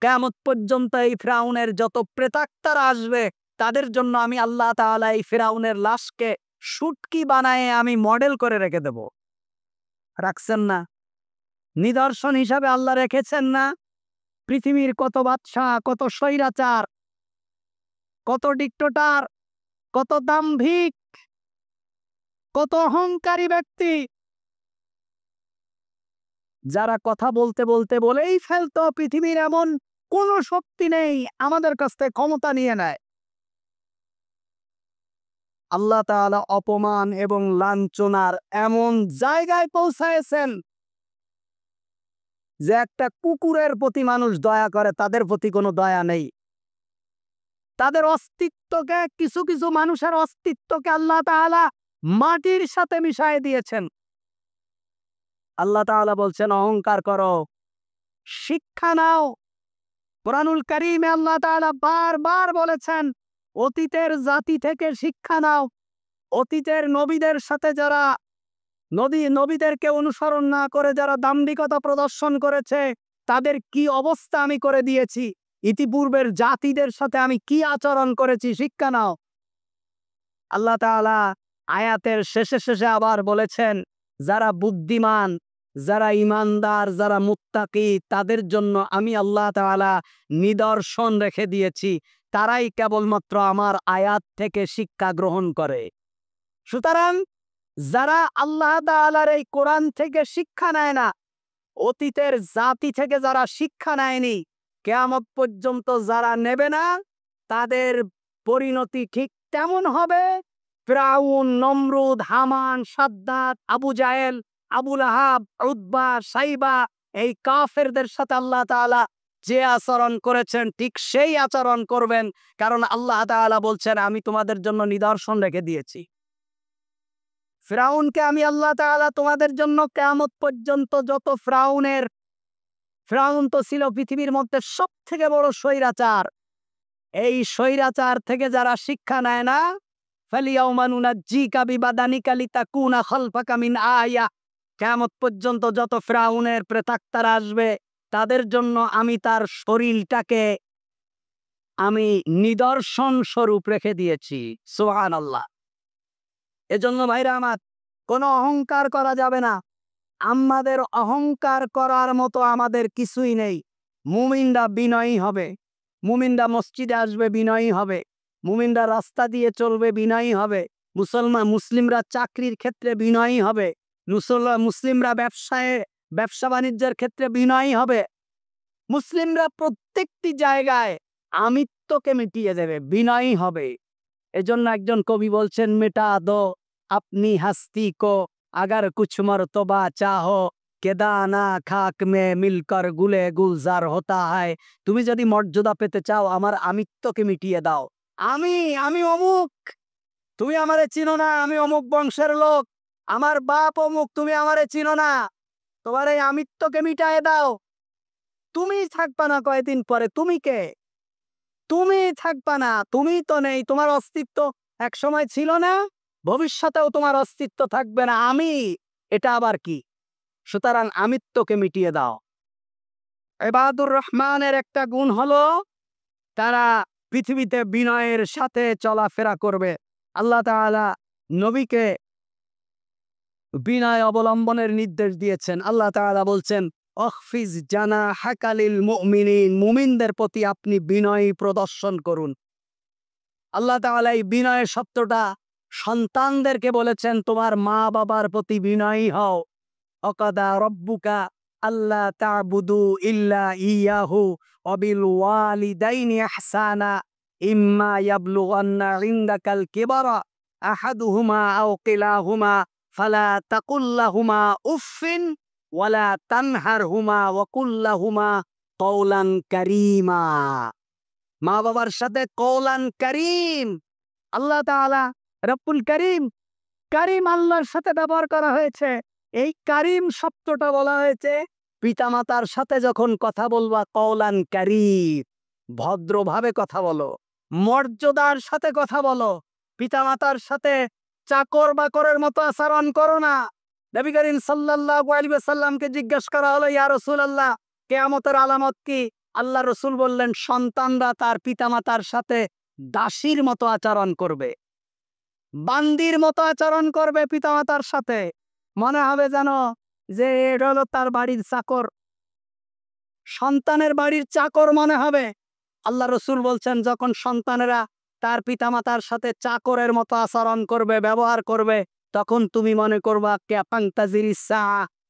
কিয়ামত পর্যন্ত এই ফিরআউনের যত প্রেতাত্মারা আসবে তাদের জন্য আমি আল্লাহ তাআলা এই ফিরআউনের লাশকে শুটকি বানায়ে আমি মডেল করে রেখে দেব। রাখছেন না? নিদর্শন হিসাবে আল্লাহ রেখেছেন না? পৃথিবীর কত বাদশাহ, কত স্বৈরাচার, কত ডিক্টেটর, কত দাম্ভিক, কত অহংকারী ব্যক্তি যারা কথা বলতে বলতে বলেই ফেলতো পৃথিবীর এমন কোন শক্তি নেই আমাদের কাছ থেকে ক্ষমতা নিয়ে নেয়। আল্লাহ তাআলা অপমান এবং লাঞ্ছনার এমন জায়গায় পৌঁছায়ছেন যে একটা কুকুরের প্রতি মানুষ দয়া করে, তাদের প্রতি কোনো দয়া নেই। তাদের অস্তিত্বকে, কিছু কিছু মানুষের অস্তিত্বকে আল্লাহ তাআলা মাটির সাথে মিশিয়ে দিয়েছেন। আল্লাহ তাআলা বলছেন, অহংকার করো, শিক্ষা নাও। কোরআনুল কারীমে আল্লাহ তাআলা বারবার বলেছেন, অতীতের জাতি থেকে শিক্ষা নাও। অতীতের নবীদের সাথে যারা নবীদেরকে অনুসরণ না করে যারা দাম্ভিকতা প্রদর্শন করেছে, তাদের কি অবস্থা আমি করে দিয়েছি, ইতিপূর্বের জাতিদের সাথে আমি কি আচরণ করেছি, শিক্ষা নাও। আল্লাহ তাআলা আয়াতের শেষে শেষে আবার বলেছেন, যারা বুদ্ধিমান, যারা ইমানদার, যারা মুত্তাকি, তাদের জন্য আমি আল্লাহ তাআলা নিদর্শন রেখে দিয়েছি, তারাই কেবলমাত্র আমার আয়াত থেকে শিক্ষা গ্রহণ করে। সুতরাং যারা আল্লাহ তাআলার এই কোরআন থেকে শিক্ষা নেয় না, অতীতের জাতি থেকে যারা শিক্ষা নেয়নি, কিয়ামত পর্যন্ত যারা নেবে না, তাদের পরিণতি ঠিক তেমন হবে। ফিরআউন, নমরুদ, হামান, সাদ্দাত, আবু জাহেল, আবু লাহাব, উতবা, সাইবা, এই কাফেরদের সাথে আল্লাহ তাআলা যে আচরণ করেছেন ঠিক সেই আচরণ করবেন। কারণ আল্লাহ তাআলা বলছেন, আমি তোমাদের জন্য নিদর্শন রেখে দিয়েছি। ফিরআউনকে আমি আল্লাহ তাআলা তোমাদের জন্য কিয়ামত পর্যন্ত যত ফিরআউন তো ছিল পৃথিবীর মধ্যে সবথেকে বড় স্বৈরাচার। এই স্বৈরাচার থেকে যারা শিক্ষা নেয় না, ফালিয়াউমা নুনাজ্জিকা বিবাদানিকা লিতাকুনা খালফাকা মিন আয়া, কিয়ামত পর্যন্ত যত ফিরআউনের প্রেতাত্মারা আসবে, তাদের জন্য আমি তার শরীরটাকে আমি নিদর্শন স্বরূপ রেখে দিয়েছি। সুবহানাল্লাহ। এজন্য ভাইরা আমার, কোনো অহংকার করা যাবে না। আমাদের অহংকার করার মতো আমাদের কিছুই নেই। মুমিনরা বিনয়ী হবে, মুমিনরা মসজিদে আসবে বিনয়ী হবে, মুমিনরা রাস্তা দিয়ে চলবে বিনয়ী হবে, মুসলিমরা চাকরির ক্ষেত্রে বিনয়ী হবে, মুসলিমরা ব্যবসা বাণিজ্যের ক্ষেত্রে বিনয়ী হবে, মুসলিমরা প্রত্যেকটি জায়গায় আমিত্বকে মিটিয়ে দেবে, বিনয়ী হবে। এজন্য একজন কবি বলছেন, মেটা দো আপনি হস্তি কো अगर कुछ मर्तबा चाहो के दाना खाक में मिलकर गुले गुलजार होता है। তুমি যদি মর্যাদা পেতে চাও আমার আমিত্বকে মিটিয়ে দাও। আমি অমুক, তুমি আমারে চিনো না, আমি অমুক বংশের লোক, আমার বাপ অমুক, তুমি আমারে চিনো না, তোমার এই আমিত্বকে মিটায়ে দাও। তুমি থাকবা না কয়েকদিন পরে, তুমি কে? তুমি থাকবা না, তুমি তো নেই, তোমার অস্তিত্ব এক সময় ছিল না, ভবিষ্যতেও তোমার অস্তিত্ব থাকবে না। আমি, এটা আবার কি? সুতরাং আমিত্বকে মিটিয়ে দাও। ইবাদুর রহমানের একটা গুণ হলো তারা পৃথিবীতে বিনয়ের সাথে চলাফেরা করবে। আল্লাহ তাআলা নবীকে বিনয় অবলম্বনের নির্দেশ দিয়েছেন। আল্লাহ তাআলা বলছেন, অখফিজ জানাহাকা লিল মুমিনিন, মুমিনদের প্রতি আপনি বিনয় প্রদর্শন করুন। আল্লাহ তাআলা এই বিনয়ের শব্দটা সন্তানদেরকে বলেছেন, তোমার মা বাবার প্রতি বিনয়ী হও। অকাদা রব্বুকা আল্লাহ তা'বুদু ইল্লা ইয়াহু ওয়া বিল ওয়ালিদাইনি ইহসানা ইম্মা ইয়াবলুগান্না ইনদাকাল কিবারা আহাদুহুমা আও কিলাহুমা ফালা তাকুল লাহুমা উফফিন ওয়ালা তানহারহুমা ওয়া কুল লাহুমা কওলান কারীমা। মা বাবার সাথে কওলান কারীম। আল্লাহ তাআলা রব্বুল কারীম, কারীম আল্লাহর সাথে ব্যবহার করা হয়েছে। এই কারীম শব্দটা বলা হয়েছে পিতামাতার সাথে যখন কথা বলবা, কওলান কারীম, ভদ্রভাবে কথা বলো, মর্যাদার সাথে কথা বলো। পিতামাতার সাথে চাকর বাকরের মতো আচরণ করো না। নবী করিম সাল্লাল্লাহু আলাইহি ওয়াসাল্লামকে জিজ্ঞেস করা হলো, ইয়া রাসূলুল্লাহ, কিয়ামতের আলামত কি? আল্লাহ রাসূল বললেন, সন্তানরা তার পিতামাতার সাথে দাসীর মতো আচরণ করবে, বান্দির মতো আচরণ করবে পিতামাতার সাথে। মনে হবে যেন যে এটা হলো তার বাড়ির চাকর। সন্তানের বাড়ির চাকর মনে হবে। আল্লাহ রসুল বলছেন, যখন সন্তানেরা তার পিতামাতার সাথে চাকরের মতো আচরণ করবে, ব্যবহার করবে, তখন তুমি মনে করবা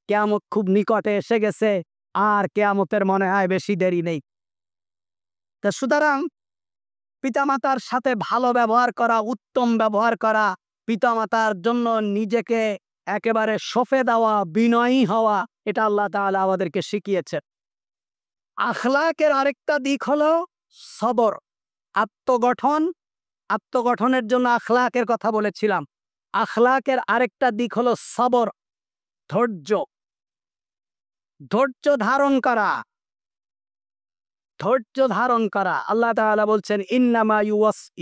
কিয়ামত খুব নিকটে এসে গেছে, আর কিয়ামতের মনে হয় বেশি দেরি নেই। তা সুতরাং পিতামাতার সাথে ভালো ব্যবহার করা, উত্তম ব্যবহার করা, পিতামাতার জন্য নিজেকে একেবারে সঁপে দেওয়া, বিনয়ী হওয়া, এটা আল্লাহ তাআলা আমাদেরকে শিখিয়েছেন। আখলাকের আরেকটা দিক হলো সবর, আত্মগঠন। আত্মগঠনের জন্য আখলাকের কথা বলেছিলাম। আখলাকের আরেকটা দিক হলো সবর, ধৈর্য। ধৈর্য ধারণ করা, ধৈর্য ধারণ করা। আল্লাহ তাআলা বলছেন, ইন্নামা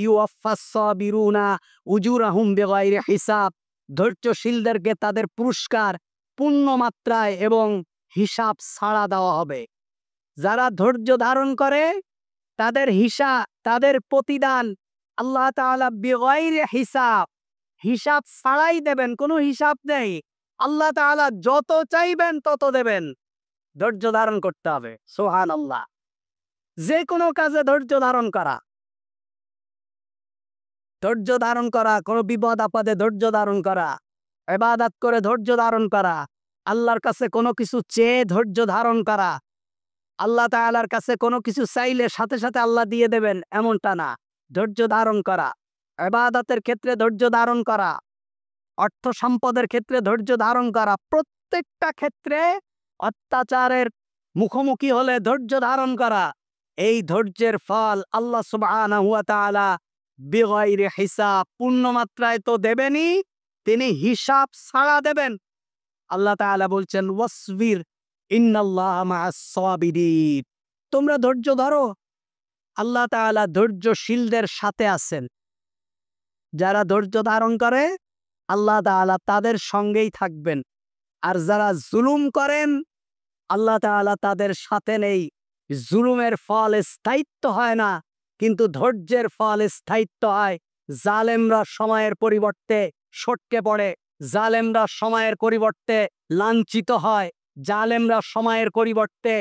ইউওয়াফাস সাবিরুনা উজুরাহুম বিগাইরি হিসাব। ধৈর্যশীলদেরকে তাদের পুরস্কার পূর্ণ মাত্রায় এবং হিসাব ছাড়া দেওয়া হবে। যারা ধৈর্য ধারণ করে তাদের তাদের প্রতিদান আল্লাহ তাআলা বিগাইরি হিসাব, হিসাব ছাড়াই দেবেন, কোনো হিসাব নেই। আল্লাহ তাআলা যত চাইবেন তত দেবেন। ধৈর্য ধারণ করতে হবে। সুবহানাল্লাহ। যে কোনো কাজে ধৈর্য ধারণ করা, ধৈর্য ধারণ করা, কোনো বিপদ আপদে ধৈর্য ধারণ করা, ইবাদত করে ধৈর্য ধারণ করা, আল্লাহর কাছে কোনো কিছু চেয়ে ধৈর্য ধারণ করা। আল্লাহ তাআলার কাছে কোনো কিছু চাইলে সাথে সাথে আল্লাহ দিয়ে দেবেন এমনটা না। ধৈর্য ধারণ করা, ইবাদতের ক্ষেত্রে ধৈর্য ধারণ করা, অর্থ সম্পদের ক্ষেত্রে ধৈর্য ধারণ করা, প্রত্যেকটা ক্ষেত্রে অত্যাচারের মুখোমুখি হলে ধৈর্য ধারণ করা। এই ধৈর্যের ফল আল্লাহ সুবহানাহু ওয়া তাআলা বিগাইরি হিসাব, পূর্ণ মাত্রায় তো দেবেনই, তিনি হিসাব ছাড়া দেবেন। আল্লাহ তাআলা বলছেন, ওয়াসবির ইন্নাল্লাহা মাআস সাবিরিন। তোমরা ধৈর্য ধরো, আল্লাহ তাআলা ধৈর্যশীলদের সাথে আছেন। যারা ধৈর্য ধারণ করে আল্লাহ তাআলা তাদের সঙ্গেই থাকবেন। আর যারা জুলুম করেন আল্লাহ তাআলা তাদের সাথে নেই। জুলুমের ফল স্থায়িত্ব হয় না, কিন্তু ধৈর্যের ফল স্থায়িত্ব হয়। জালেমরা সময়ের পরিবর্তে সটকে পড়ে, জালেমরা সময়ের পরিবর্তে লাঞ্ছিত হয়, জালেমরা সময়ের পরিবর্তে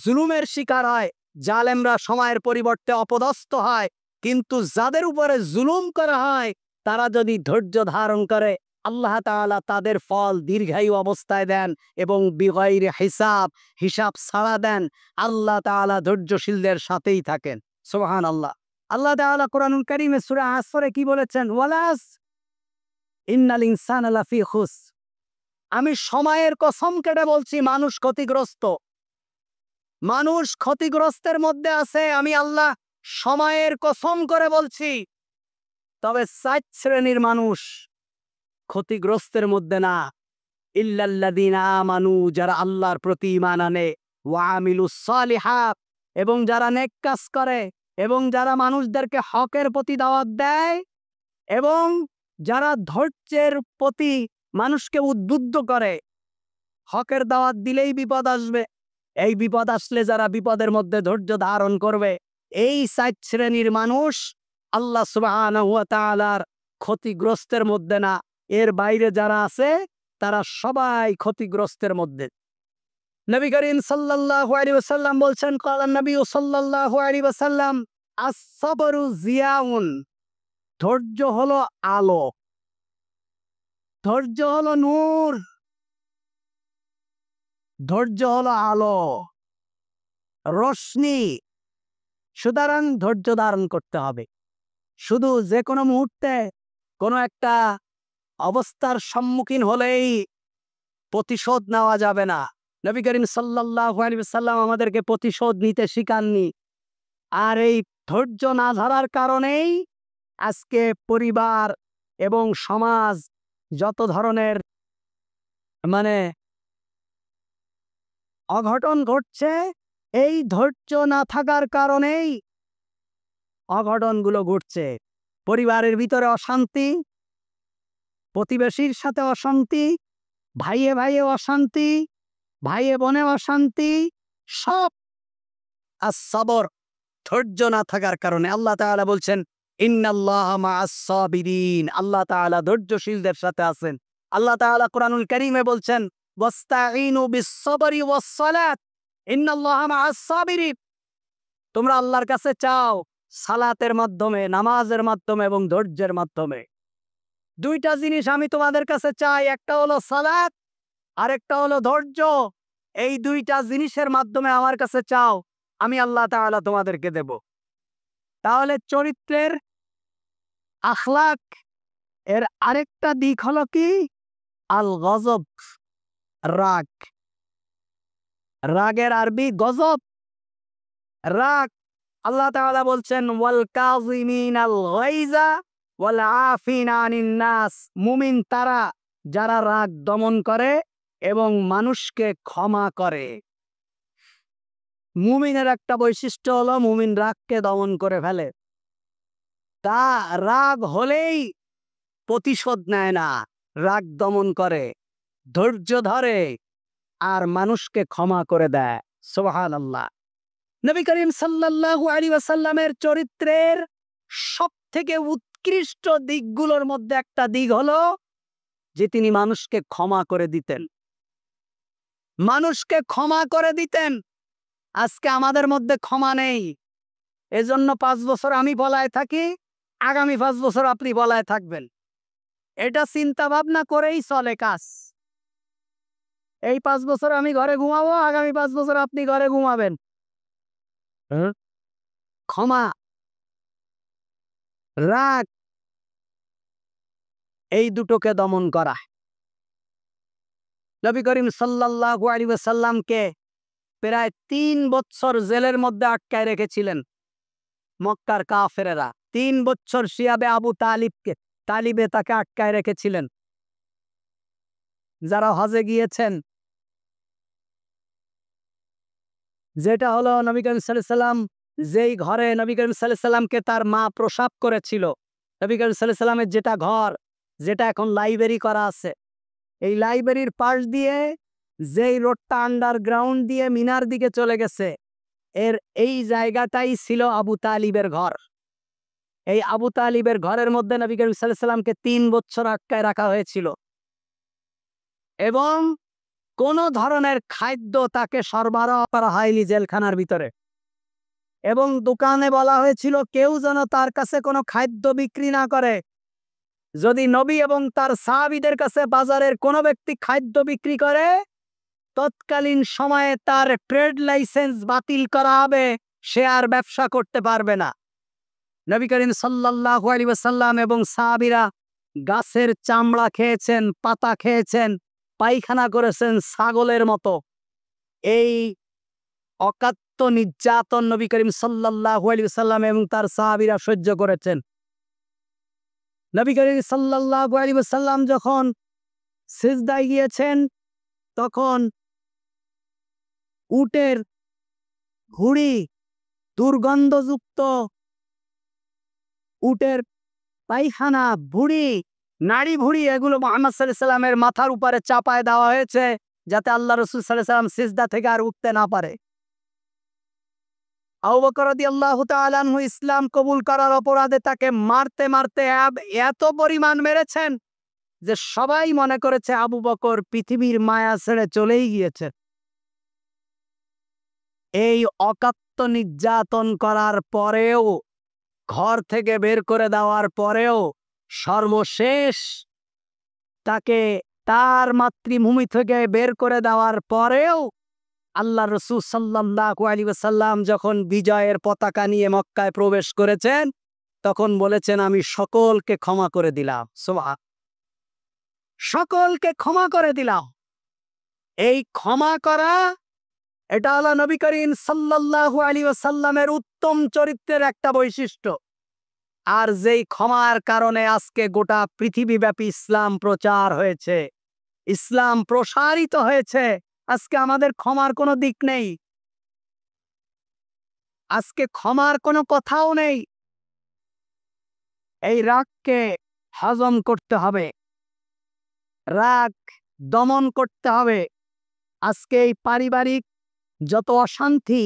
জুলুমের শিকার হয়, জালেমরা সময়ের পরিবর্তে অপদস্থ হয়। কিন্তু যাদের উপরে জুলুম করা হয় তারা যদি ধৈর্য ধারণ করে আল্লাহ তাআলা তাদের ফল দীর্ঘায়ু অবস্থায় দেন এবং বিগাইরি হিসাব, হিসাব ছাড়া দেন। আল্লাহ তাআলা ধৈর্যশীলদের সাথেই থাকেন। সুবহানাল্লাহ। আল্লাহ তাআলা কোরআনুল কারীমে সূরা আসরে কি বলেছেন? ওয়ালাস ইন্নাল ইনসানা লাফি খুস। আমি সময়ের কসম কেটে বলছি, মানুষ ক্ষতিগ্রস্ত, মানুষ ক্ষতিগ্রস্তের মধ্যে আছে। আমি আল্লাহ সময়ের কসম করে বলছি। তবে 4 শ্রেণীর মানুষ ক্ষতিগ্রস্তের মধ্যে না। ইল্লাল্লাযীনা আমানু, যারা আল্লাহর প্রতি ঈমান আনে, ওয়া আমিলুস সালিহাত, এবং যারা নেক কাজ করে, এবং যারা মানুষদেরকে হকের প্রতি দাওয়াত দেয়, এবং যারা ধৈর্যের প্রতি মানুষকে উদ্বুদ্ধ করে। হকের দাওয়াত দিলেই বিপদ আসবে, এই বিপদ আসলে যারা বিপদের মধ্যে ধৈর্য ধারণ করবে, এই 4 শ্রেণীর মানুষ আল্লাহ সুবহানাহু ওয়া তাআলার ক্ষতিগ্রস্তের মধ্যে না। এর বাইরে যারা আছে তারা সবাই ক্ষতিগ্রস্তের মধ্যে। নবী করিম সাল্লাল্লাহু আলাইহি ওয়াসাল্লাম বলছেন, ক্বালান নবী সাল্লাল্লাহু আলাইহি ওয়াসাল্লাম, আস-সাবরু জিয়াউন। ধৈর্য হলো আলো, ধৈর্য হলো নূর, ধৈর্য হলো আলো, রোশনি। সুতরাং ধৈর্য ধারণ করতে হবে। শুধু যে কোনো মুহূর্তে কোনো একটা অবস্থার সম্মুখীন হলেই প্রতিশোধ নেওয়া যাবে না। নবী করিম সাল্লাল্লাহু আলাইহি ওয়াসাল্লাম আমাদেরকে প্রতিশোধ নিতে শিখাননি। আর এই ধৈর্য না ধরার কারণেই আজকে পরিবার এবং সমাজ যত ধরনের অঘটন ঘটছে, এই ধৈর্য না থাকার কারণেই অঘটনগুলো ঘটছে। পরিবারের ভিতরে অশান্তি, প্রতিবেশীর সাথে অশান্তি, ভাইয়ে ভাইয়ে অশান্তি, ভাইয়ে বোনে অশান্তি, সব আস-সাবর, ধৈর্য না থাকার কারণে। আল্লাহ তাআলা বলছেন, ইন্নাল্লাহা মাআস সাবিরিন। আল্লাহ তাআলা ধৈর্যশীলদের সাথে আছেন। আল্লাহ তাআলা কোরআনুল কারীমে বলছেন, ওয়াস্তাঈনু বিস-সাবরি ওয়াস-সালাত। ইন্নাল্লাহা মাআস সাবিরিন। তোমরা আল্লাহর কাছে চাও সালাতের মাধ্যমে, নামাজের মাধ্যমে এবং ধৈর্যের মাধ্যমে। দুইটা জিনিস আমি তোমাদের কাছে চাই, একটা হলো সালাত, আরেকটা হলো ধৈর্য। এই দুইটা জিনিসের মাধ্যমে আমার কাছে চাও, আমি আল্লাহ তাআলা তোমাদেরকে দেব। তাহলে চরিত্রের আখলাক এর আরেকটা দিক হলো কি? আল গজব, রাগ। রাগের আরবি গজব, রাগ। আল্লাহ তাআলা বলছেন ওয়াল কাযিমিনাল গায়জা ওয়াল আফিনা আনিন নাস। মুমিন তারা যারা রাগ দমন করে এবং মানুষকে ক্ষমা করে। মুমিনের একটা বৈশিষ্ট্য হলো মুমিন রাগকে দমন করে ফেলে। তা রাগ হলেই প্রতিশোধ নেয় না, রাগ দমন করে, ধৈর্য ধরে আর মানুষকে ক্ষমা করে দেয়। সুবহানাল্লাহ। নবী করিম সাল্লাল্লাহু আলাইহি ওয়াসাল্লামের চরিত্রের সবথেকে উৎকৃষ্ট দিকগুলোর মধ্যে একটা দিক হলো যে তিনি মানুষকে ক্ষমা করে দিতেন। মানুষকে ক্ষমা করে দিতেন। আজকে আমাদের মধ্যে ক্ষমা নেই। এজন্য 5 বছর আমি বলায় থাকি, আগামী 5 বছর আপনি বলায় থাকবেন। এটা চিন্তা ভাবনা করেই চলে কাজ। এই 5 বছর আমি ঘরে ঘুমাবো, আগামী 5 বছর আপনি ঘরে ঘুমাবেন। ক্ষমা, রাগ, এই দুটোকে দমন করা। নবী করিম সাল্লাল্লাহু আলাইহি ওয়াসাল্লামকে প্রায় 3 বছর জেলের মধ্যে আটকায় রেখেছিলেন মক্কার কাফেরেরা। 3 বছর শিয়াবে আবু তালিবে তাকে আটকায় রেখেছিলেন। যারা হজে গিয়েছেন, যেটা হলো নবী করিম সাল্লাল্লাহু আলাইহি ওয়াসাল্লাম যেই ঘরে নবী করিম সাল্লাল্লাহু আলাইহি ওয়াসাল্লামকে তার মা প্রসব করেছিল, নবী করিম সাল্লাল্লাহু আলাইহি ওয়াসাল্লামের যেটা ঘর, যেটা এখন লাইব্রেরি করা আছে, এই লাইব্রেরির পাশ দিয়ে যেই রোডটা আন্ডারগ্রাউন্ড দিয়ে মিনার দিকে চলে গেছে, এই জায়গাটাই ছিল আবু তালিবের ঘর। এই আবু তালিবের ঘরের মধ্যে নবী করিম সাল্লাল্লাহু আলাইহি ওয়াসাল্লামকে 3 বছর আটকায় রাখা হয়েছিল এবং কোন ধরনের খাদ্য তাকে সরবরাহ করা হয়নি জেলখানার ভিতরে। এবং দোকানে বলা হয়েছিল কেউ যেন তার কাছে কোনো খাদ্য বিক্রি না করে। যদি নবী এবং তার সাহাবীদের কাছে বাজারের কোনো ব্যক্তি খাদ্য বিক্রি করে, তৎকালীন সময়ে তার ট্রেড লাইসেন্স বাতিল করা হবে, সে আর ব্যবসা করতে পারবে না। নবী করিম সাল্লাল্লাহু আলাইহি ওয়াসাল্লাম এবং সাহাবীরা গাছের চামড়া খেয়েছেন, পাতা খেয়েছেন, পায়খানা করেছেন ছাগলের মতো। এই অকাত্য নির্যাতন নবী করিম সাল্লাল্লাহু আলাইহি ওয়াসাল্লাম এবং তার সাহাবীরা সহ্য করেছেন। নবী করিম সাল্লাল্লাহু আলাইহি ওয়াসাল্লাম যখন সিজদায় গিয়েছেন, তখন উটের ভুঁড়ি, দুর্গন্ধযুক্ত উটের পায়খানা, ভুঁড়ি, নাড়ি ভুঁড়ি, এগুলো মুহাম্মদ সাল্লাল্লাহু আলাইহি ওয়াসাল্লামের মাথার উপরে চাপায় দেওয়া হয়েছে যাতে আল্লাহ রাসূল সাল্লাল্লাহু আলাইহি ওয়াসাল্লাম সিজদা থেকে আর উঠতে না পারে। আবু বকর রাদিয়াল্লাহু তাআলা আনহু ইসলাম কবুল করার অপরাধে তাকে মারতে মারতে এত পরিমাণ মেরেছেন যে সবাই মনে করেছে আবু বকর পৃথিবীর মায়া ছেড়ে চলেই গিয়েছে। এই অকাত্য নির্যাতন করার পরেও, ঘর থেকে বের করে দেওয়ার পরেও, সর্বশেষ তাকে তার মাতৃভূমি থেকে বের করে দেওয়ার পরেও আল্লাহ রাসূল সাল্লাল্লাহু আলাইহি ওয়াসাল্লাম যখন বিজয়ের পতাকা নিয়ে মক্কায় প্রবেশ করেছেন, তখন বলেছেন আমি সকলকে ক্ষমা করে দিলাম। সকলকে ক্ষমা করে দিলাম। এই ক্ষমা করা, এটা হলো নবী করিম সাল্লাল্লাহু আলাইহি ওয়াসাল্লামের উত্তম চরিত্রের একটা বৈশিষ্ট্য। আর যেই ক্ষমার কারণে আজকে গোটা পৃথিবীব্যাপী ইসলাম প্রচার হয়েছে, ইসলাম প্রসারিত হয়েছে। আজকে আমাদের ক্ষমার কোনো দিক নেই, আজকে ক্ষমার কোনো কথাও নেই। এই রাগকে হজম করতে হবে, রাগ দমন করতে হবে। আজকে এই পারিবারিক যত অশান্তি,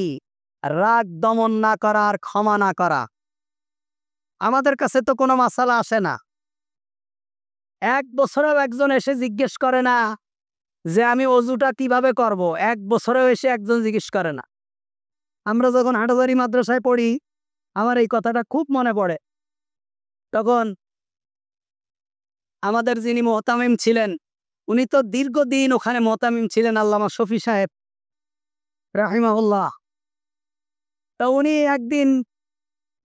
রাগ দমন না করা আর ক্ষমা না করা, আমাদের কাছে তো কোনো মাসালা আসে না। 1 বছরেও একজন এসে জিজ্ঞেস করে না যে আমি অজুটা কিভাবে করব, 1 বছরেও এসে একজন জিজ্ঞেস করে না। আমরা যখন হাটাজারি মাদ্রাসায় পড়ি, আমার এই কথাটা খুব মনে পড়ে। তখন আমাদের যিনি মোহতামিম ছিলেন, উনি তো দীর্ঘদিন ওখানে মোহতামিম ছিলেন, আল্লামা শফি সাহেব রাহিমাহুল্লাহ। তা উনি একদিন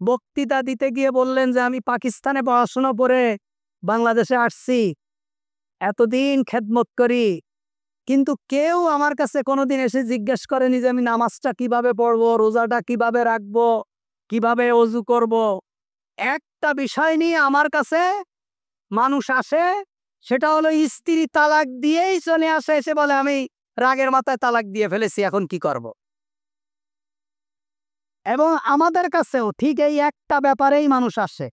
বক্তৃতা দিতে গিয়ে বললেন যে আমি পাকিস্তানে পড়াশোনা করে বাংলাদেশে আসছি, এতদিন খেদমত করি, কিন্তু কেউ আমার কাছে কোনোদিন এসে জিজ্ঞেস করেনি যে আমি নামাজটা কিভাবে পড়বো, রোজাটা কিভাবে রাখবো, কিভাবে অজু করব। একটা বিষয় নিয়ে আমার কাছে মানুষ আসে, সেটা হলো স্ত্রী তালাক দিয়েই চলে আসে, এসে বলে আমি রাগের মাথায় তালাক দিয়ে ফেলেছি, এখন কি করব। এবং আমাদের কাছেও ঠিক এই একটা ব্যাপারেই মানুষ আসে।